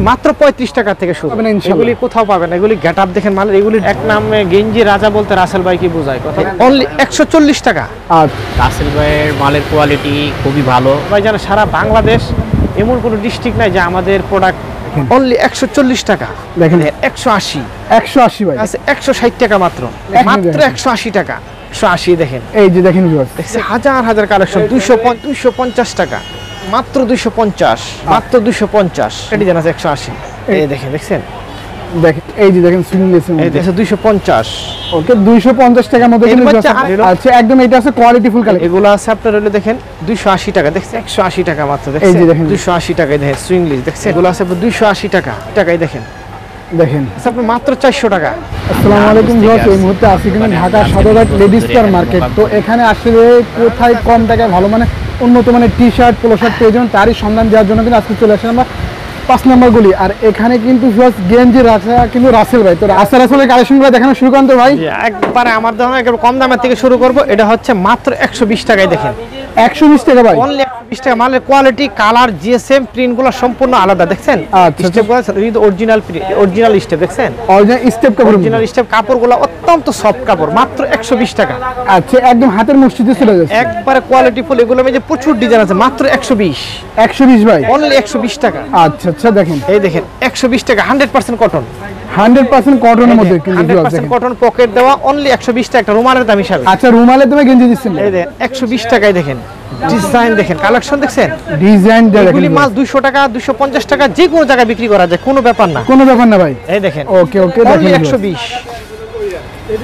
মাত্র 35 টাকা থেকে শুরু। এগুলি কোথাও পাবেন, এগুলি গেটআপ দেখেন মালের, এগুলি এক নামে গেঞ্জি রাজা বলতে রাসেল ভাই কি বোঝায় কথা, অনলি 140 টাকা। আর রাসেল ভাইয়ের মালের কোয়ালিটি খুবই ভালো ভাই, জানেন সারা বাংলাদেশ এমন কোনো ডিস্ট্রিক্ট নাই যে আমাদের প্রোডাক্ট অনলি 140 টাকা। দেখেন 180 ভাই আছে 160 টাকা মাত্র, মাত্র 180 টাকা 180। দেখেন এই যে দেখেন ভিউয়ার্স, হাজার হাজার কালেকশন, 250 টাকা মাত্র, 250 মাত্র 250। এটি জানা আছে 180। এই দেখেন, দেখছেন দেখেন এই যে দেখেন সুইংলেস এই দেখেন 250। ওকে 250 টাকার মধ্যে কিন্তু আচ্ছা একদম এটা আছে কোয়ালিটি ফুল কালেকশন। এগুলো আছে আপনার হলো দেখেন 280 টাকা, দেখছেন 180 টাকা মাত্র, দেখছেন 280 টাকায় দেখেন সুইংলেস, দেখছেন এগুলো আছে 280 টাকায় দেখেন আপনার মাত্র 400 টাকা। আসসালামু আলাইকুম ভিউয়ার্স, এই মুহূর্তে আছি কিন্তু Dhaka Sadarghat ladies star market. তো এখানে আসলে কোথায় কম টাকায় ভালো মানে উন্নত মানের টি শার্ট পোলো শার্ট পেয়ে যাবেন, তারই সন্ধান দেওয়ার জন্য কিন্তু আজকে চলে আসলাম আমরা 5 নম্বর গলি। আর এখানে কিন্তু গেঞ্জি রাখা কিন্তু রাসেল ভাই। তো রাসেলের কালেকশনগুলো দেখানো শুরু করেন তো ভাই। একবারে আমার দাম একবার কম দামের থেকে শুরু করব। এটা হচ্ছে মাত্র 120 টাকায়, দেখেন 120 টাকা ভাই, অনলি 120 টাকা। মালের কোয়ালিটি, কালার, জিএসএম প্রিন্টগুলো সম্পূর্ণ আলাদা, দেখছেন স্টেপগুলো অরিজিনাল প্রিন্ট, অরিজিনাল স্টেপ, দেখছেন অরিজিনাল স্টেপ কাপড়, অরিজিনাল স্টেপ কাপড়গুলো অত্যন্ত সফট কাপড়, মাত্র 120 টাকা। আচ্ছা একদম হাতের মুষ্টিতে চলে যাচ্ছে, একবারে কোয়ালিটি ফুল। এগুলো মধ্যে প্রচুর ডিজাইন আছে, মাত্র 120 ভাই, অনলি 120 টাকা। আচ্ছা আচ্ছা দেখেন এই দেখেন 120 টাকা, 100% কটন, 100% কটনের মধ্যে কিন্তু 100% কটন, পকেট দেওয়া, অনলি 120 টাকা রুমালের দাম হিসাবে। আচ্ছা রুমালের দামে গেঞ্জি দিচ্ছেন, এই দেখেন 120 টাকায়, দেখেন ডিজাইন, দেখেন কালেকশন, দেখছেন ডিজাইন, এগুলি মাল 200 টাকা 250 টাকা যে কোনো জায়গায় বিক্রি করা যায়, কোনো ব্যাপার না, কোনো ব্যাপার না ভাই। এই দেখেন ওকে ওকে অনলি 120।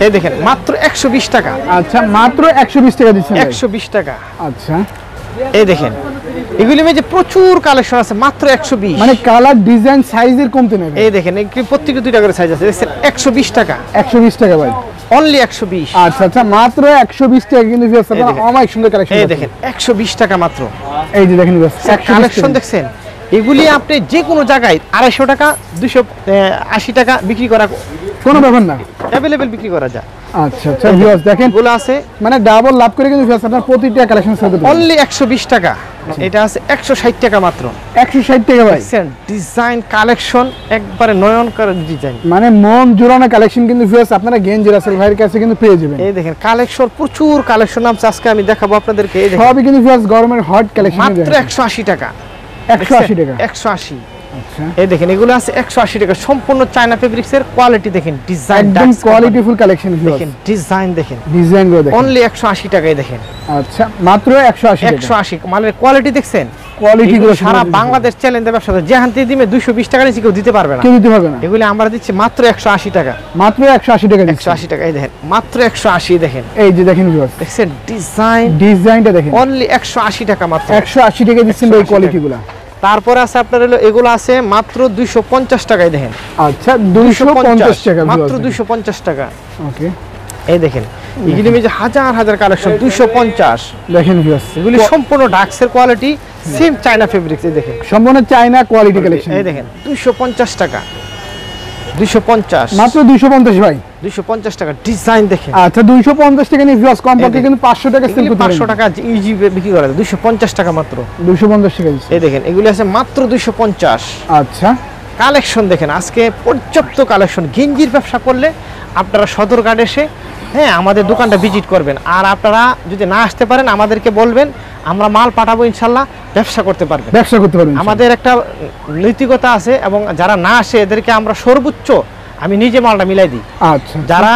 এই দেখেন মাত্র 120 টাকা। আচ্ছা মাত্র 120 টাকা দিচ্ছেন, 120 টাকা। আচ্ছা এই দেখেন এগুলি মধ্যে প্রচুর কালেকশন আছে, মাত্র 120, মানে কালার ডিজাইন সাইজের কমতে নেই। এই দেখেন প্রত্যেকটা 2টা করে সাইজ আছে, দেখছেন 120 টাকা, 120 টাকা ভাই, অনলি 120। আচ্ছা আচ্ছা মাত্র 120 টাকা কিন্তু অনেক সুন্দর কালেকশন। এই দেখেন 120 টাকা মাত্র। এই যে দেখেন কালেকশন, দেখছেন এগুলি আপনি যে কোনো জায়গায় 250 টাকা 280 টাকা বিক্রি করা কোনো ব্যাপার না, अवेलेबल বিক্রি করা যায়। আচ্ছা আচ্ছা ভিউয়ার্স দেখেন এগুলো আছে মানে ডাবল লাভ করে কিন্তু ভিউয়ার্স আপনার প্রতিটা কালেকশন সেল করতে অনলি 120 টাকা। এটা আছে 160 টাকা মাত্র, 160 টাকা ভাই। দেখছেন ডিজাইন কালেকশন একবারে নয়নকার ডিজাইন, মানে মন জোড়ানো কালেকশন কিন্তু ভিউয়ার্স আপনারা গেঞ্জি রাসেল ভাইয়ের কাছে কিন্তু পেয়ে যাবেন। এই দেখেন কালেকশন, প্রচুর কালেকশন আছে, আজকে আমি দেখাবো আপনাদেরকে। এই দেখেন সবই কিন্তু ভিউয়ার্স গরমের হট কালেকশন, মাত্র 180 টাকা, 180 টাকা, 180। আচ্ছা এই দেখেন এগুলো আছে 180 টাকা, সম্পূর্ণ চায়না ফেব্রিক্স এর কোয়ালিটি, দেখেন ডিজাইন, একদম কোয়ালিটিফুল কালেকশন দেখেন ডিজাইন, দেখেন ডিজাইন গুলো দেখেন, অনলি 180 টাকায়, দেখেন আচ্ছা মাত্র 180 টাকা, 180 মালের কোয়ালিটি, দেখছেন কোয়ালিটি গুলো সারা বাংলাদেশ চ্যালেঞ্জ ব্যবসা, যে হান্তি দিমে 220 টাকা নিচে কেউ দিতে পারবে না, কেউ দিতে পারবে না। এগুলো আমরা দিচ্ছি মাত্র 180 টাকা, মাত্র 180 টাকা, 180 টাকা। এই দেখেন মাত্র 180, দেখেন এই যে দেখেন ভিউয়ার্স, দেখছেন ডিজাইনটা দেখেন, অনলি 180 টাকা মাত্র, 180 টাকা দিচ্ছেন এই কোয়ালিটি গুলো। তারপরে আছে আপনার হলো এগুলো আছে মাত্র 250 টাকায়, দেখেন আচ্ছা 250 টাকা, মাত্র 250 টাকা। ওকে এই দেখেন এগুলি মধ্যে হাজার হাজার কালেকশন, 250 দেখেন ভিউয়ার্স, এগুলি সম্পূর্ণ ডাক্সের কোয়ালিটি, সেম চায়না ফেব্রিক্স। এই দেখেন সম্পূর্ণ চায়না কোয়ালিটি কালেকশন। এই দেখেন 250 টাকা, 250 মাত্র 250 ভাই, 250 টাকা। ডিজাইন দেখেন, আচ্ছা 250 টাকা নিয়ে ভিউয়ার্স কমপক্ষে কিন্তু 500 টাকা সেল করতে 500 টাকা ইজি বিক্রি করা যায়, 250 টাকা মাত্র, 250 টাকা দিচ্ছে। এই দেখেন এগুলি আছে মাত্র 250। আচ্ছা কালেকশন দেখেন আজকে পর্যাপ্ত কালেকশন। গেঞ্জির ব্যবসা করলে আপনারা সদরঘাট এসে আমাদের দোকানটা ভিজিট করবেন, আর আপনারা যদি না আসতে পারেন আমাদেরকে বলবেন, আমরা মাল পাঠাবো, ইনশাল্লাহ ব্যবসা করতে পারবেন। আমাদের একটা নৈতিকতা আছে, এবং যারা না আসে এদেরকে আমরা সর্বোচ্চ আমি নিজে মালটা মিলাই দিই। আচ্ছা যারা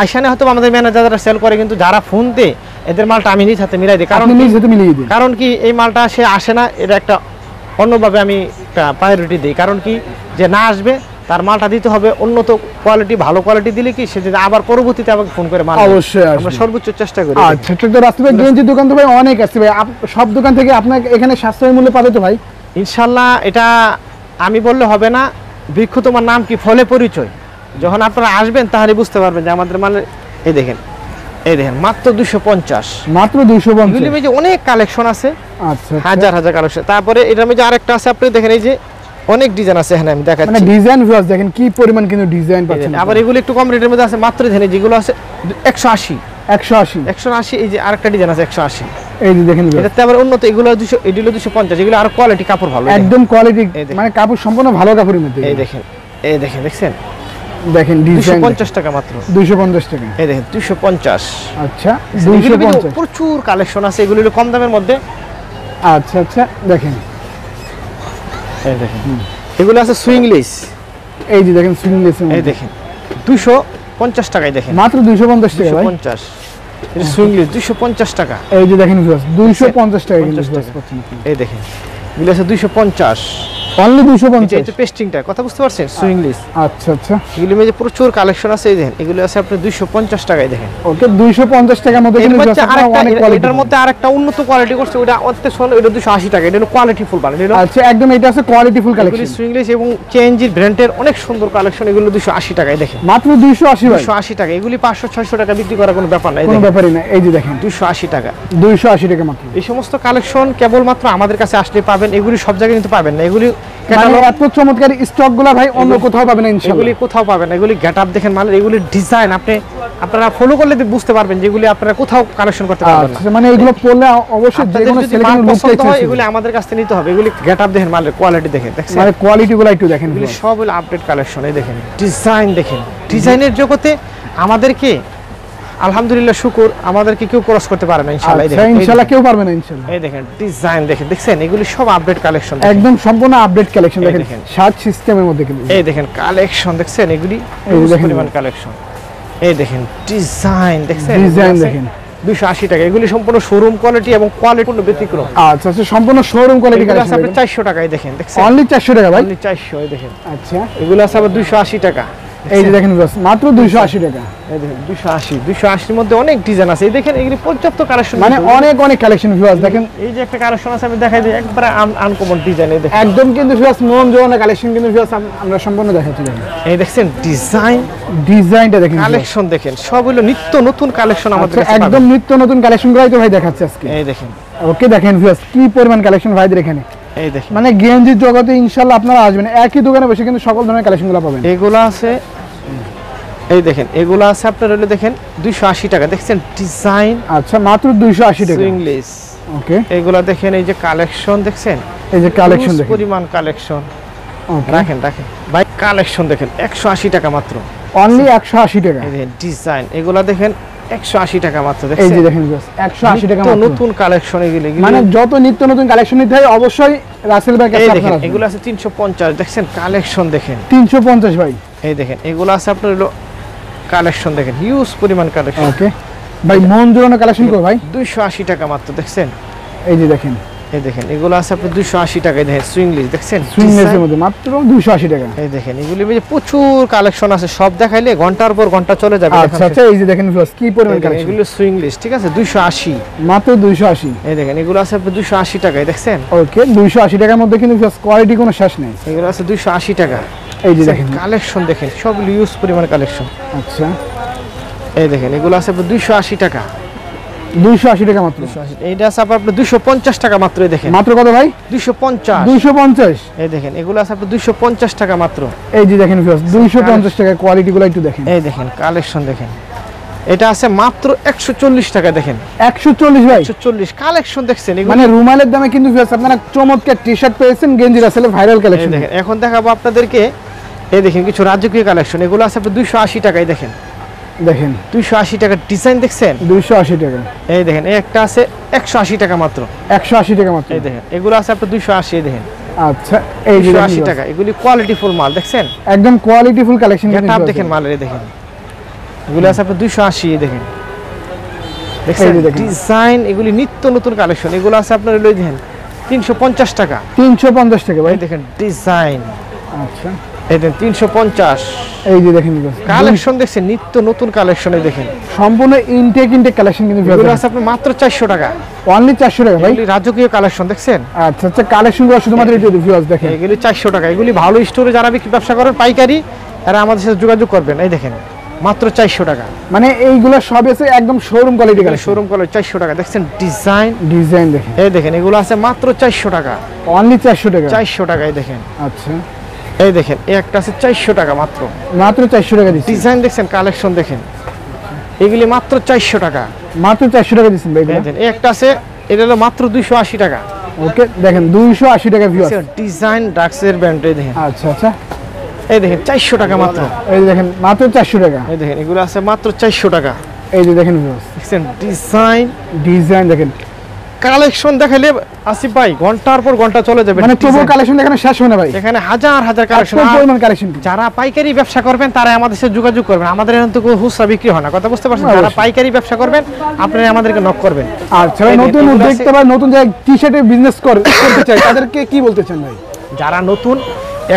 আইসানে হয়তো আমাদের ম্যানেজাররা সেল করে, কিন্তু যারা ফোন দেয় এদের মালটা আমি নিজ হাতে মিলাই দিই। কারণ কি এই মালটা সে আসে না, এটা একটা অন্যভাবে আমি একটা প্রায়োরিটি দিই। কারণ কি যে না আসবে তার মালটা দিতে হবে উন্নত কোয়ালিটি, ভালো কোয়ালিটি দিলে কি সে যদি আবার পরবর্তীতে আমাকে ফোন করে মাল, অবশ্যই আমরা সর্বোচ্চ চেষ্টা করি। আচ্ছা ঠিক তো রাস্তায় গেঞ্জির দোকান তো ভাই অনেক আছে ভাই, সব দোকান থেকে আপনাকে এখানে সাশ্রয়ী মূল্যে পাবে তো ভাই? ইনশাআল্লাহ এটা আমি বললে হবে না, বৃক্ষ তোমার নাম কি ফলে পরিচয়, যখন আপনারা আসবেন তাহলে বুঝতে পারবেন যে আমাদের মাল। এই দেখেন মাত্র 250, মাত্র 250। এগুলির মধ্যে অনেক কালেকশন আছে, আচ্ছা হাজার হাজার কালেকশন। তারপরে এটার মধ্যে আরেকটা আছে, আপনি দেখেন এই যে অনেক ডিজাইন আছে, এখানে আমি দেখাচ্ছি, মানে ডিজাইন ভিউয়ার্স দেখেন কি পরিমাণ কিন্তু ডিজাইন পাচ্ছেন। আবার এগুলো একটু কম রেটের মধ্যে আছে, মাত্র দেখেন যেগুলো আছে 180, 180 180। এই যে আরেকটা ডিজাইন আছে 180। এই যে দেখেন এটাতে আবার উন্নত, এগুলো 200, এগুলো 250, এগুলো আর কোয়ালিটি কাপড় ভালো, একদম কোয়ালিটি, এই দেখেন। মানে কাপড় সম্পূর্ণ ভালো কাপড়ের মধ্যে। এই দেখেন, এই দেখেন, দেখছেন দেখেন ডিজাইন 250 টাকা মাত্র। 250 টাকা। এই দেখেন 250। আচ্ছা এগুলো কিন্তু 250। প্রচুর কালেকশন আছে, এগুলো হলো কম দামের মধ্যে। আচ্ছা আচ্ছা দেখেন, এই দেখেন এগুলো আছে সুইং লেস। এই যে দেখেন সুইংলেস, এই দেখেন 250 টাকায় দেখেন, মাত্র 250 টাকা ভাই। 250। এটা সুইং লেস 250 টাকা। এই যে দেখেন 250 টাকা কিন্তু 50 টাকা। পাচ্ছেন আপনি। এই দেখেন এগুলো আছে 250। অনলি এই 250। যে পেস্টিংটা কথা বুঝতে পারছেন, সুইং লেস। আচ্ছা আচ্ছা এগুলো মধ্যে প্রচুর কালেকশন আছে। এই দেখেন এগুলো আছে আপনার 250 টাকায় দেখেন। ওকে 250 টাকার মধ্যে এর কিন্তু মধ্যে আরেকটা, অনেক কোয়ালিটি। এটার মধ্যে আরেকটা উন্নত কোয়ালিটি করছে, ওটা অত্যন্ত সোনা, এটা 280 টাকা। এটা হলো কোয়ালিটি ফুল বানানো, এটা আচ্ছা একদম এটা আছে কোয়ালিটি ফুল এগুলি কালেকশন, সুইংলেস এবং চেঞ্জির ব্র্যান্ডের অনেক সুন্দর কালেকশন। এগুলো 280 টাকায় দেখেন, মাত্র 280 ভাই, 280 টাকা। এগুলি 500-600 টাকা বিক্রি করার কোনো ব্যাপার নাই, কোনো ব্যাপারই না। এই যে দেখেন 280 টাকা। 280 টাকা মাত্র। এই সমস্ত কালেকশন কেবলমাত্র আমাদের কাছে আসলে পাবেন, এগুলি সব জায়গায় কিন্তু পাবেন না। এগুলি মানে ক্যাটালগ, এত চমৎকার স্টকগুলো ভাই অন্য কোথাও পাবেন না ইনশাআল্লাহ। এগুলি কোথাও পাবেন না। এগুলি গেটআপ দেখেন, মানে এগুলি ডিজাইন আপনারা ফলো করলে বুঝতে পারবেন যেগুলি আপনারা কোথাও কালেকশন করতে পারবেন না। আচ্ছা মানে এগুলো পড়লে অবশ্যই যে আপনাদের কোনো যদি মাল সেলিং লুকটাই পছন্দ হয় চেঞ্জ এগুলি আমাদের কাছ থেকে নিতে হবে। এগুলি গেটআপ দেখেন, মালের কোয়ালিটি দেখেন, দেখছেন মানে কোয়ালিটিগুলো একটু দেখেন। এগুলি সব হলো আপডেট কালেকশন। এই দেখেন ডিজাইন দেখেন, ডিজাইনের জগতে আমাদেরকে আলহামদুলিল্লাহ শুকর, আমাদেরকে কেউ ক্রস করতে পারে না ইনশাআল্লাহ। এই আচ্ছা দেখেন, ইনশাআল্লাহ কেউ পারবে না ইনশাআল্লাহ। এই দেখেন ডিজাইন দেখেন, দেখছেন এগুলি সব আপডেট কালেকশন। একদম সম্পূর্ণ আপডেট কালেকশন এই দেখেন, দেখেন। শার্ট সিস্টেমের মধ্যে কিন্তু। এই দেখেন কালেকশন দেখছেন, এগুলি এই হিউজ দেখেন। পরিমাণ কালেকশন। এই দেখেন ডিজাইন দেখছেন, ডিজাইন দেখেন 280 টাকা। এগুলি সম্পূর্ণ শোরুম কোয়ালিটি এবং কোয়ালিটি পূর্ণ ব্যতিক্রম। আচ্ছা আচ্ছা সম্পূর্ণ শোরুম কোয়ালিটি এগুলো আছে কালেকশন। আপনার 400 টাকায় দেখেন, দেখছেন অনলি 400 টাকা ভাই। অনলি 400। এই দেখেন আচ্ছা এগুলো আছে আবার 280 টাকা। এই যে দেখেন ভিউয়ার্স মাত্র 280 টাকা। এই দেখেন 280 এর মধ্যে অনেক ডিজাইন আছে। এই দেখেন এগুলি পর্যাপ্ত কালেকশন, মানে অনেক অনেক কালেকশন ভিউয়ার্স দেখেন। এই যে একটা কালেকশন আছে আমি দেখাই দিই, একবারে আনকমন ডিজাইন। এই দেখেন একদম কিন্তু ভিউয়ার্স মন জোয়ানো কালেকশন কিন্তু ভিউয়ার্স আমরা সম্পূর্ণ দেখাচ্ছি। দেখেন এই দেখছেন ডিজাইন, ডিজাইনটা দেখেন, কালেকশন দেখেন, সব হলো নিত্য নতুন কালেকশন আমাদের আচ্ছা কাছে একদম পাবেন। নিত্য নতুন কালেকশনগুলোই তো ভাই দেখাচ্ছে আজকে। এই দেখেন, ওকে দেখেন ভিউয়ার্স কি পরিমাণ কালেকশন ভাইদের এখানে। এই দেখেন মানে গেঞ্জির জগতে ইনশাআল্লাহ আপনারা আসবেন, একই দোকানে বসে কিন্তু সকল ধরনের কালেকশনগুলো পাবেন। এগুলো আছে, এই দেখেন এগুলো আছে আপনার হলো দেখেন 280 টাকা। দেখছেন ডিজাইন, আচ্ছা মাত্র 280 টাকা। সুইংলেস। ওকে এগুলো দেখেন, এই যে কালেকশন দেখছেন, এই যে কালেকশন হিউজ দেখেন। পরিমাণ কালেকশন। ওকে রাখেন রাখেন ভাই, কালেকশন দেখেন 180 টাকা মাত্র। অনলি 180 টাকা। এই দেখেন ডিজাইন, এগুলো দেখেন 180 টাকা মাত্র। এই দেখছেন যে দেখেন ভিউয়ার্স 180 টাকা নিত্য মাত্র। নতুন কালেকশন এগুলো। মানে যত নিত্য নতুন কালেকশন নিতে হয় অবশ্যই রাসেল ভাই এই কাছে দেখেন আপনারা আসবেন। এগুলো আছে 350। দেখছেন কালেকশন দেখেন, 350 ভাই। এই দেখেন এগুলো আছে আপনার হলো কালেকশন দেখেন, হিউজ পরিমাণ কালেকশন। ওকে ভাই মন জোরানো কালেকশন কো ভাই। 280 টাকা মাত্র। দেখছেন এই যে দেখেন এই দেখেন এগুলো আছে আপনার 280 টাকায়। দেখেন সুইংলেস, দেখছেন সুইংলেসের design। মধ্যে মাত্র 280 টাকা। এই দেখেন এগুলি মধ্যে প্রচুর কালেকশন আছে, সব দেখাইলে ঘন্টার পর ঘন্টা চলে যাবে। আচ্ছা আচ্ছা এই যে দেখেন ভিউয়ার্স কি পরিমাণ কালেকশন। এগুলো সুইংলেস, ঠিক আছে 280। মাত্র 280। এই দেখেন এগুলো আছে আপনার 280 টাকায়। দেখছেন ওকে 280 টাকার মধ্যে কিন্তু ভিউয়ার্স কোয়ালিটি কোনো শেষ নেই। এগুলো আছে 280 টাকা। এই যে দেখেন কালেকশন দেখেন, সব হিউজ পরিমাণ কালেকশন। আচ্ছা এই দেখেন এগুলো আছে আপনার 280 টাকা। 280 টাকা মাত্র। 280। এইটা আছে আপনার 250 টাকা মাত্র। এই দেখেন মাত্র কত ভাই? 250। 250। এই দেখেন এগুলো আছে আপনার 250 টাকা মাত্র। এই যে দেখেন ভিউয়ার্স 250 টাকা কোয়ালিটিগুলো একটু দেখেন। এই দেখেন কালেকশন দেখেন, এটা আছে মাত্র 140 টাকা। দেখেন 140 ভাই। 140 কালেকশন দেখছেন এগুলো। মানে রুমালের দামে কিন্তু ভিউয়ার্স আপনারা চমৎকার টি-শার্ট পেয়েছেন, গেঞ্জি রাসেলের ভাইরাল এই কালেকশন। দেখেন এখন দেখাবো আপনাদেরকে, এই দেখেন কিছু রাজকীয় কালেকশন। এগুলো আছে আপনার 280 টাকায়। দেখেন দেখেন 280 টাকার ডিজাইন দেখছেন। 280 টাকা। এই দেখেন এই একটা আছে 180 টাকা মাত্র। 180 টাকা মাত্র। এই দেখেন এগুলো আছে আপনার 280। এই দেখেন আচ্ছা এই যে 280 টাকা। এগুলি কোয়ালিটি ফুল মাল, দেখছেন একদম কোয়ালিটি ফুল কালেকশন কিন্তু গেটআপ ভিউয়ার্স দেখেন মালের। এই দেখেন এগুলো আছে আপনার 280। এই দেখেন দেখছেন এই যে দেখেন। ডিজাইন, এগুলি নিত্য নতুন কালেকশন। এগুলো আছে আপনার হলো এই দেখেন 350 টাকা। 350 টাকা ভাই। এই দেখেন ডিজাইন, আচ্ছা এই দেখেন 350। এই যে দেখেন ভিউয়ার্স কালেকশন দেখছেন নিত্য নতুন কালেকশনে। দেখেন সম্পূর্ণ ইনটেক কালেকশন কিন্তু এগুলো ভিউয়ার্স আছে আপনার মাত্র 400 টাকা। অনলি 400 টাকা ভাই। এগুলি রাজকীয় কালেকশন, দেখছেন আচ্ছা আচ্ছা কালেকশনগুলো শুধুমাত্র এই ভিউয়ার্স দেখেন। এগুলি 400 টাকা। এগুলি ভালো স্টোরে যারা ব্যবসা করেন পাইকারি, তারা আমাদের সাথে যোগাযোগ করবেন। এই দেখেন মাত্র 400 টাকা। মানে এইগুলো সব এসে একদম শোরুম কোয়ালিটি কালেকশন। শোরুম কলার 400 টাকা। দেখছেন ডিজাইন, ডিজাইন দেখেন। এই দেখেন এগুলো আছে মাত্র 400 টাকা। অনলি 400 টাকা। 400 টাকায় দেখেন। আচ্ছা এই দেখেন এই একটা আছে 400 টাকা মাত্র। মাত্র 400 টাকা দিচ্ছি। ডিজাইন দেখছেন, কালেকশন দেখেন। এগুলি মাত্র 400 টাকা। মাত্র 400 টাকা দিচ্ছেন ভাই এই দেখেন, এই একটা আছে, এটা হলো মাত্র 280 টাকা। ওকে দেখেন 280 টাকা ভিউয়ার্স। ডিজাইন ডাক্সের ব্র্যান্ড, এই দেখেন। আচ্ছা আচ্ছা, এই দেখেন 400 টাকা মাত্র। এই যে দেখেন মাত্র 400 টাকা। এই দেখেন এগুলো আছে মাত্র 400 টাকা। এই যে দেখেন ভিউয়ার্স, দেখছেন ডিজাইন দেখেন, কালেকশন দেখাইলে আসিফ ভাই ঘন্টার পর ঘন্টা চলে যাবে। মানে তবু কালেকশন দেখানো শেষ হয় না ভাই, এখানে হাজার হাজার কালেকশন। পরিমাণ কালেকশন। যারা পাইকারি ব্যবসা করবেন তারা আমাদের সাথে যোগাযোগ করবেন, আমাদের এখান থেকে খুচরা বিক্রি হয় না, কথা বুঝতে পারছেন? যারা পাইকারি ব্যবসা করবেন আপনারা আমাদেরকে নক করবেন। আচ্ছা ভাই, নতুন দেখতে পাই, নতুন জায়গায় টি-শার্টের বিজনেস করতে চাই, তাদেরকে কি বলতে চান ভাই? যারা নতুন,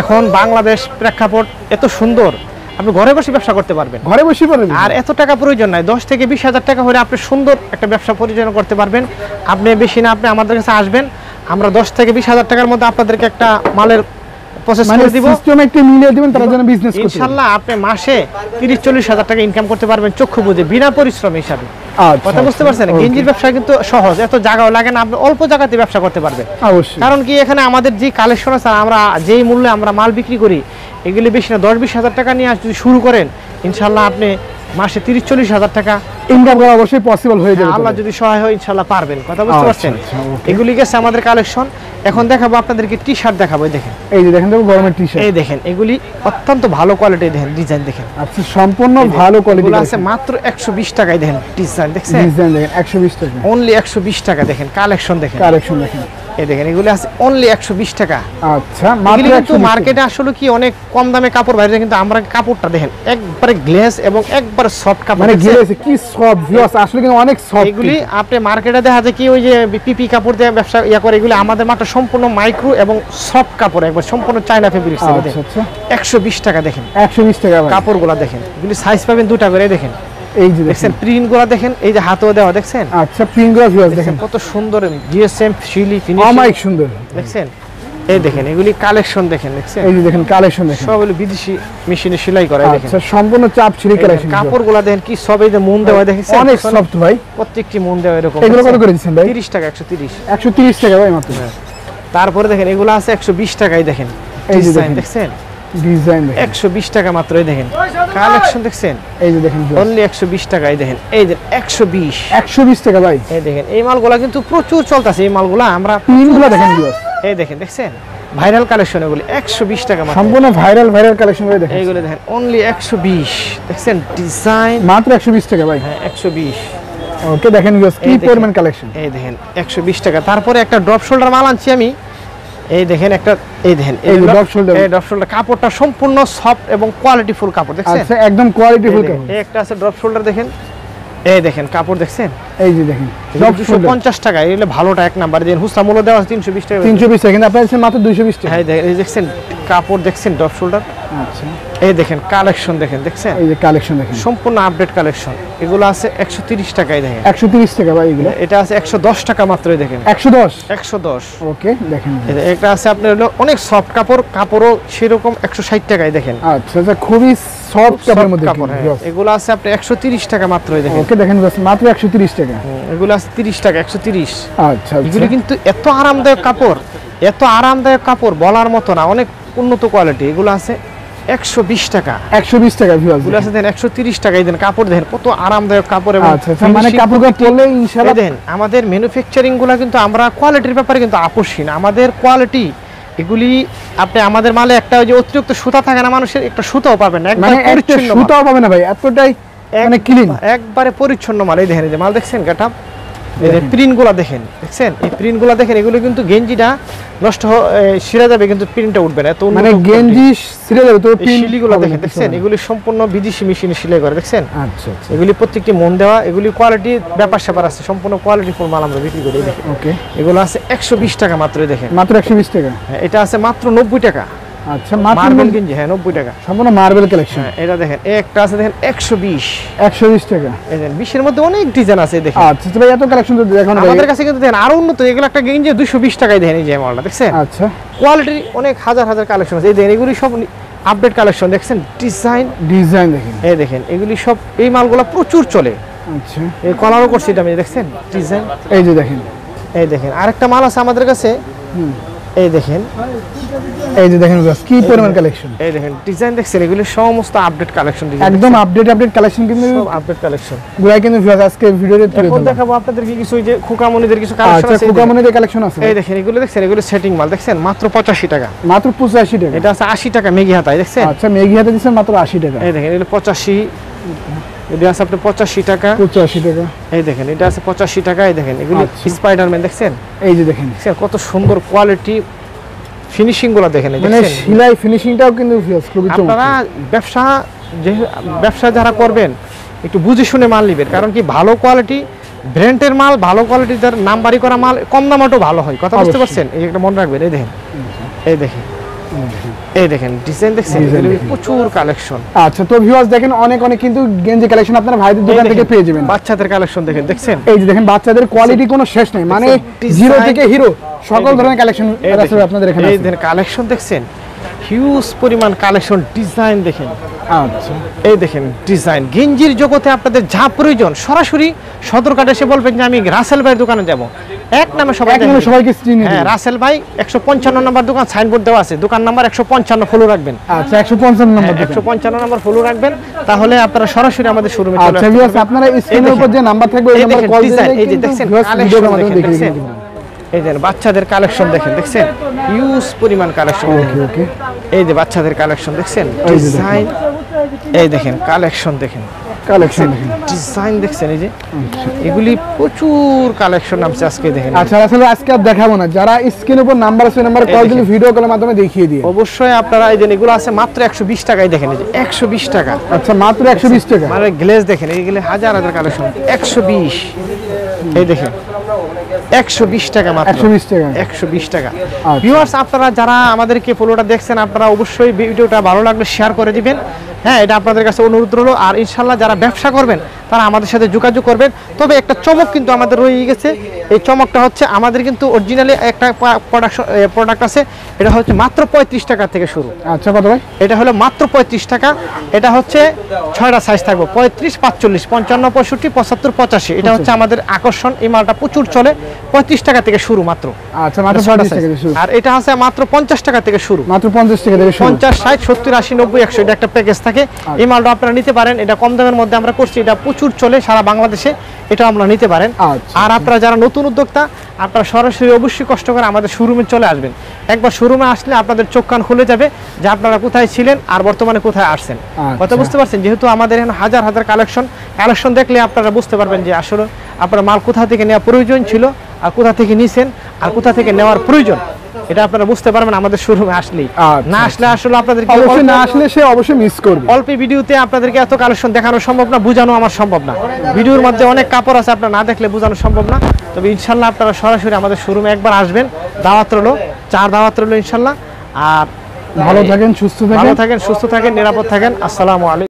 এখন বাংলাদেশ প্রেক্ষাপট এত সুন্দর, আপনি ঘরে বসে ব্যবসা করতে পারবেন, ঘরে বসে পারবেন, আর এত টাকা প্রয়োজন নাই। 10 থেকে 20 হাজার টাকা হলে আপনি সুন্দর একটা ব্যবসা পরিচালনা করতে পারবেন। আপনি বেশি না, আপনি আমাদের কাছে আসবেন, আমরা 10 থেকে 20 হাজার টাকার মধ্যে আপনাদেরকে একটা মালের প্রসেস করে দিব, সিস্টেম একটা মিলিয়ে দিবেন, তারা যেন বিজনেস করতে পারে। ইনশাআল্লাহ আপনি মাসে 30-40 হাজার টাকা ইনকাম করতে পারবেন চক্ষু বুঝে, বিনা পরিশ্রম হিসাবে। কথা বুঝতে পারছেন? গেঞ্জির ব্যবসা কিন্তু সহজ, এত জায়গাও লাগে না, আপনি অল্প জায়গাতে ব্যবসা করতে পারবেন। অবশ্যই, কারণ কি এখানে আমাদের যে কালেকশন আছে, আমরা যেই মূল্যে আমরা মাল বিক্রি করি, এগুলি বেশি না, 10-20 হাজার টাকা নিয়ে যদি শুরু করেন, ইনশাআল্লাহ আপনি মাসে 30-40 হাজার টাকা ইনকাম করা অবশ্যই পসিবল হয়ে যাবে, আল্লাহ যদি সহায় হয় ইনশাআল্লাহ পারবেন। কথা বুঝতে পারছেন? okay. এগুলি গেছে আমাদের কালেকশন। এখন দেখাবো আপনাদেরকে টি-শার্ট দেখাবো। এই দেখেন, এই যে দেখেন, গরমের টি-শার্ট, এই দেখেন, এগুলি অত্যন্ত ভালো কোয়ালিটির, দেখেন ডিজাইন দেখেন। আচ্ছা, সম্পূর্ণ ভালো কোয়ালিটি আছে মাত্র 120 টাকায়, দেখেন ডিজাইন দেখছেন, ডিজাইন দেখেন 120 টাকা, অনলি 120 টাকা। দেখেন কালেকশন দেখেন, কালেকশন দেখেন, এই দেখেন এগুলি আছে অনলি 120 টাকা। আচ্ছা, মাত্র মাত্র কিন্তু মার্কেটে আসলে কি অনেক কম দামে কাপড় বাইরে, কিন্তু আমরা কাপড়টা দেখেন একবারে গ্লেজ এবং একবারে সফট কাপড়, মানে গিয়েছে কি সফট ভিউয়ার্স, আসলে কিন্তু অনেক সফট। এগুলি আপনি মার্কেটে দেখা যায় কি ওই যে পিপি কাপড় দিয়ে ব্যবসা ইয়া করে, এগুলি আমাদের মাত্র সম্পূর্ণ মাইক্রো এবং সফট কাপড়, একবার সম্পূর্ণ চায়না ফেব্রিক্স। আচ্ছা আচ্ছা, 120 টাকা। দেখেন 120 টাকা ভাই, কাপড়গুলো দেখেন, এগুলি সাইজ পাবেন দুটা করে। দেখেন, এই যে দেখছেন প্রিন্টগুলো দেখেন, এই যে হাতেও দেওয়া দেখছেন। আচ্ছা, প্রিন্টগুলো ভিউয়ার্স দেখেন কত সুন্দর, জিএসএম শিলি ফিনিশিং, অনেক সুন্দর দেখছেন। এই দেখেন এগুলি কালেকশন দেখেন, দেখছেন এই যে দেখেন কালেকশন দেখেন, সব হলো বিদেশি মেশিনে সেলাই করা। দেখেন আচ্ছা, সম্পূর্ণ চাপ ছিঁড়ে কালেকশন, কাপড়গুলো দেখেন কি সব এই যে মুন দেওয়া, দেখেন অনেক সফট ভাই, প্রত্যেকটি মুন দেওয়া এরকম। এগুলো কত করে দিচ্ছেন ভাই? 30 টাকা, 130। 130 টাকা ভাই মাত্র। তারপরে দেখেন এগুলো আছে 120 টাকায়। দেখেন এই যে ডিজাইন দেখেন, দেখছেন, ডিজাইন দেখেন 120 টাকা মাত্র। এই দেখেন কালেকশন দেখছেন, এই যে দেখেন অনলি 120 টাকায়। দেখেন এই যে 120 120 টাকা ভাই। এই দেখেন এই মালগুলা কিন্তু প্রচুর চলতেছে, এই মালগুলা আমরা প্রিন্টগুলো দেখেন ভিউয়ার্স, এই দেখেন দেখছেন ভাইরাল কালেকশন, এগুলি 120 টাকা মাত্র। সম্পূর্ণ ভাইরাল কালেকশন করে দেখেন, এইগুলো দেখেন অনলি 120। দেখছেন ডিজাইন মাত্র 120 টাকা ভাই। হ্যাঁ 120। ওকে দেখেন ভিউয়ার্স কি এই দেখেন, পরিমাণ কালেকশন, এই দেখেন 120 টাকা। তারপরে একটা ড্রপ শোল্ডার মাল আনছি আমি, এই দেখেন একটা, এই দেখেন এই ড্রপ শোল্ডার, এই ড্রপ শোল্ডার কাপড়টা সম্পূর্ণ সফট এবং কোয়ালিটিফুল কাপড়, দেখছেন। আচ্ছা, একদম কোয়ালিটিফুল কাপড়। এই একটা আছে ড্রপ শোল্ডার, দেখেন এই দেখেন কাপড় দেখছেন, এই যে দেখেন ড্রপ শোল্ডার 250 টাকা। এগুলো ভালোটা এক নাম্বার, যে হুসা মূল্য দেওয়া আছে 320 টাকা। 320 টাকা, কিন্তু আপনার কাছে মাত্র 220 টাকা। হ্যাঁ দেখেন, এই দেখছেন কাপড় দেখছেন ড্রপ শোল্ডার। আচ্ছা, এই দেখেন কালেকশন দেখেন, দেখছেন এই যে কালেকশন দেখেন, সম্পূর্ণ আপডেট কালেকশন। এগুলো আছে 130 টাকায়। দেখেন 130 টাকা ভাই এগুলো। এটা আছে 110 টাকা মাত্রই। দেখেন 110, 110। ওকে দেখেন, এটা আছে আপনার হলো অনেক সফট কাপড়, কাপড়ও সেরকম 160 টাকায়। দেখেন আচ্ছা আচ্ছা, খুবই সফট কাপড়ের মধ্যে কাপড়। হ্যাঁ এগুলো আছে আপনি 130 টাকা মাত্রই। দেখেন ওকে দেখেন মাত্র 130 টাকা। এগুলো আছে 30 টাকা, 130। আচ্ছা, এগুলো কিন্তু এত আরামদায়ক কাপড়, এত আরামদায়ক কাপড় বলার মতো না, অনেক উন্নত কোয়ালিটি। এগুলো আছে 120 টাকা, 120 টাকা ভিউয়ার্স। এগুলো আছে দেন 130 টাকায়। দেন কাপড় দেখেন কত আরামদায়ক কাপড়, এবং আচ্ছা, মানে কাপড়টা পরলে ইনশাআল্লাহ দেখেন আমাদের ম্যানুফ্যাকচারিং গুলো কিন্তু আমরা কোয়ালিটির ব্যাপারে কিন্তু আপোষহীন। আমাদের কোয়ালিটি এগুলি আপনি আমাদের মালে একটা ওই যে অতিরিক্ত সুতা থাকে না, মানুষের একটা সুতাও পাবেন না, একবার মানে একটা পরিচ্ছন্ন মাল। সুতাও পাবে না ভাই, এতটাই মানে ক্লিন, একবারে পরিচ্ছন্ন মাল। এই দেখেন এই যে মাল দেখছেন কাটা, এই যে প্রিন্টগুলো দেখেন, দেখছেন এই প্রিন্টগুলো দেখেন, এগুলো কিন্তু গেঞ্জিটা নষ্ট ছিঁড়ে যাবে কিন্তু প্রিন্টটা উঠবে না, এত মানে গেঞ্জি ছিঁড়ে যাবে তো প্রিন্ট। শিলিগুলো দেখেন, দেখছেন এগুলি সম্পূর্ণ বিদেশি মেশিনে সেলাই করে, দেখছেন। আচ্ছা আচ্ছা, এগুলি প্রত্যেকটি মন দেওয়া, এগুলি কোয়ালিটি ব্যাপার স্যাপার আছে, সম্পূর্ণ কোয়ালিটি ফুল মাল আমরা বিক্রি করি। দেখেন ওকে, এগুলো আছে 120 টাকা মাত্রই। দেখেন মাত্র 120 টাকা। হ্যাঁ এটা আছে মাত্র 90 টাকা। আচ্ছা, মাত্র মার্বেল গেঞ্জি, হ্যাঁ 90 টাকা, সম্পূর্ণ মার্বেল কালেকশন। হ্যাঁ এটা দেখেন এই একটা আছে দেখেন 120 টাকা। এই দেখেন 20 এর মধ্যে অনেক ডিজাইন আছে। দেখেন আচ্ছা আচ্ছা ভাই, এত কালেকশন তো দেখুন ভাই আমাদের কাছে কিন্তু দেখেন আরো উন্নত, এগুলো একটা গেঞ্জি 220 টাকায়। দেখেন এই যে মালটা দেখছেন, আচ্ছা, কোয়ালিটি অনেক হাজার হাজার কালেকশন আছে। এই দেখেন এগুলি সব আপডেট কালেকশন, দেখছেন ডিজাইন দেখেন, এই দেখেন এগুলি সব, এই মালগুলো প্রচুর চলে। আচ্ছা, এই কলারও করছি এটা আমি, দেখছেন ডিজাইন। এই যে দেখেন, এই দেখেন আরেকটা মাল আছে আমাদের কাছে, এই দেখেন, এই যে দেখেন ভিউয়ার্স কি পরিমাণ কালেকশন, এই দেখেন ডিজাইন দেখছেন, এগুলো সমস্ত আপডেট কালেকশন, একদম আপডেট কালেকশন, কিন্তু সব আপডেট কালেকশন গুলাই কিন্তু ভিউয়ার্স আজকে ভিডিওতে তুলে এখন ধরলাম। দেখাবো আপনাদেরকে কিছু ওই যে খোকামনিদের কিছু কালেকশন আচ্ছা আছে। কুকামনিদের কালেকশন আছে এই দেখেন এগুলো দেখছেন, এগুলো সেটিং মাল দেখছেন, মাত্র 85 টাকা। মাত্র 85 টাকা। এটা আছে 80 টাকা মেগি হাতায় দেখছেন। আচ্ছা মেগি হাতে দিচ্ছেন মাত্র 80 টাকা। এই দেখেন এগুলো 85, এটা আছে আপনার 85 টাকা। 85 টাকা। এই দেখেন এটা আছে 85 টাকা। এই দেখেন এগুলো আচ্ছা। স্পাইডারম্যান দেখছেন, এই যে দেখেন দেখছেন কত সুন্দর কোয়ালিটি, ফিনিশিং গুলো দেখেন, এই মানে দেখছেন। সেলাই ফিনিশিংটাও কিন্তু ভিউয়ার্স খুবই আপনারা চমৎকার। ব্যবসা যারা করবেন একটু বুঝে শুনে মাল নেবেন, কারণ কি ভালো কোয়ালিটি ব্র্যান্ডের মাল, ভালো কোয়ালিটির যার নাম্বারি করা মাল কম দামটাও ভালো হয়, কথা বুঝতে অবশ্যই। পারছেন? এই একটা মনে রাখবেন। এই দেখেন, এই দেখেন, এই দেখেন ডিজাইন দেখছেন, Design এগুলো দেখেন। প্রচুর কালেকশন। আচ্ছা তো ভিউয়ার্স দেখেন অনেক কিন্তু গেঞ্জি কালেকশন আপনারা ভাইদের দোকান থেকে পেয়ে যাবেন। বাচ্চাদের কালেকশন দেখেন, দেখছেন এই যে দেখেন বাচ্চাদের কোয়ালিটি কোনো শেষ নেই, মানে Design- জিরো থেকে হিরো সকল এই ধরনের কালেকশন এই দেখেন, আপনাদের এখানে এই আছে। দেখেন কালেকশন দেখছেন, হিউজ পরিমাণ কালেকশন, ডিজাইন দেখেন। আচ্ছা এই দেখেন ডিজাইন, গেঞ্জির জগতে আপনাদের যা প্রয়োজন সরাসরি সদরঘাট এসে বলবেন যে আমি রাসেল ভাইয়ের দোকানে যাব, এক নামে সবাই এক নামে সবাইকে চিনি। হ্যাঁ, রাসেল ভাই 155 নম্বর দোকান, সাইনবোর্ড দেওয়া আছে, দোকান নাম্বার 155 ফলো রাখবেন। আচ্ছা 155 নম্বর দোকান। 155 নম্বর ফলো রাখবেন, তাহলে আপনারা সরাসরি আমাদের শোরুমে চলে আচ্ছা আসতে ভিউয়ার্স পারবেন। আপনারা এই স্ক্রিনের উপর দেখেন, যে নাম্বার থাকবে ওই এই নাম্বারে দেখেন কল ডিজাইন, দিলে এই যে কিন্তু দেখছেন ভিউয়ার্স কালেকশন ভিডিওর মাধ্যমে দেখেন, দেখে দেখছেন? দিবেন। এই যে বাচ্চাদের কালেকশন দেখেন, দেখছেন হিউজ পরিমাণ কালেকশন। ওকে ওকে এই যে বাচ্চাদের কালেকশন দেখছেন, এই যে ডিজাইন, এই দেখেন কালেকশন দেখেন, কালেকশন দেখেন। ডিজাইন দেখছেন, এই যে এগুলি প্রচুর কালেকশন নামছে আজকে দেখেন। আচ্ছা আসলে আজকে আর দেখাবো না, যারা স্ক্রিনের উপর নাম্বার আছে নাম্বারে কল দিলে ভিডিও কলের মাধ্যমে দেখিয়ে দিয়ে। অবশ্যই আপনারা এই যে এগুলো আছে মাত্র 120 টাকায় দেখেন, এই যে 120 টাকা, আচ্ছা মাত্র 120 টাকা। মানে গ্লেজ দেখেন, এইগুলো হাজার হাজার কালেকশন, 120। এই দেখেন 120 টাকা মাত্র, 120 টাকা। 120 টাকা। আচ্ছা। ভিউয়ার্স আপনারা যারা আমাদেরকে ফলোটা দেখছেন, আপনারা অবশ্যই ভিডিওটা ভালো লাগলে শেয়ার করে দিবেন। হ্যাঁ, এটা আপনাদের কাছে অনুরোধ রইল। আর ইনশাল্লাহ যারা ব্যবসা করবেন তারা আমাদের সাথে যোগাযোগ করবেন। তবে একটা চমক কিন্তু আমাদের রয়ে গেছে, এই চমকটা হচ্ছে আমাদের কিন্তু অরিজিনালি একটা প্রোডাক্ট আছে, এটা হচ্ছে মাত্র 35 টাকা থেকে শুরু। আচ্ছা কত ভাই? এটা হলো মাত্র 35 টাকা। এটা হচ্ছে 6টা সাইজ থাকবে, 35, 45, 55, 65, 75, 85। এটা হচ্ছে আমাদের আকর্ষণ, এই মালটা প্রচুর চলে। 35 টাকা থেকে শুরু মাত্র। আচ্ছা মাত্র 35 টাকা থেকে শুরু। আর এটা আছে মাত্র 50 টাকা থেকে শুরু। মাত্র 50 টাকা থেকে শুরু। 50, 60, 70, 80, 90, 100 এটা একটা প্যাকেজ থাকে। এই মালটা আপনারা নিতে পারেন, এটা কম দামের মধ্যে আমরা করছি, এটা প্রচুর চলে সারা বাংলাদেশে, এটা আমরা নিতে পারেন। আচ্ছা। আর আপনারা যারা নতুন উদ্যোক্তা, আপনারা সরাসরি অবশ্যই কষ্ট করে আমাদের শোরুমে চলে আসবেন। একবার শোরুমে আসলে আপনাদের চোখ কান খুলে যাবে যে আপনারা কোথায় ছিলেন আর বর্তমানে কোথায় আসছেন। আচ্ছা। কথা বুঝতে পারছেন? যেহেতু আমাদের এখানে হাজার হাজার কালেকশন দেখলে আপনারা বুঝতে পারবেন যে আসলে আপনার মাল কোথা থেকে নেওয়া প্রয়োজন ছিল, আর কোথা থেকে নিছেন, আর কোথা থেকে নেওয়ার প্রয়োজন, এটা আপনারা বুঝতে পারবেন আমাদের শোরুমে আসলেই। আচ্ছা, না আসলে আসলে আপনাদেরকে অবশ্যই না আসলে সে অবশ্যই মিস করবে। অল্প ভিডিওতে আপনাদেরকে এত কালেকশন দেখানো সম্ভব না, বোঝানো আমার সম্ভব না। ভিডিওর মধ্যে অনেক কাপড় আছে, আপনারা না দেখলে বোঝানো সম্ভব না। তবে ইনশাল্লাহ আপনারা সরাসরি আমাদের শোরুমে একবার আসবেন, দাওয়াত রইলো, 4 দাওয়াত রইলো ইনশাল্লাহ। আর ভালো থাকেন, সুস্থ থাকেন। সুস্থ থাকেন, নিরাপদ থাকেন। আসসালামু আলাইকুম।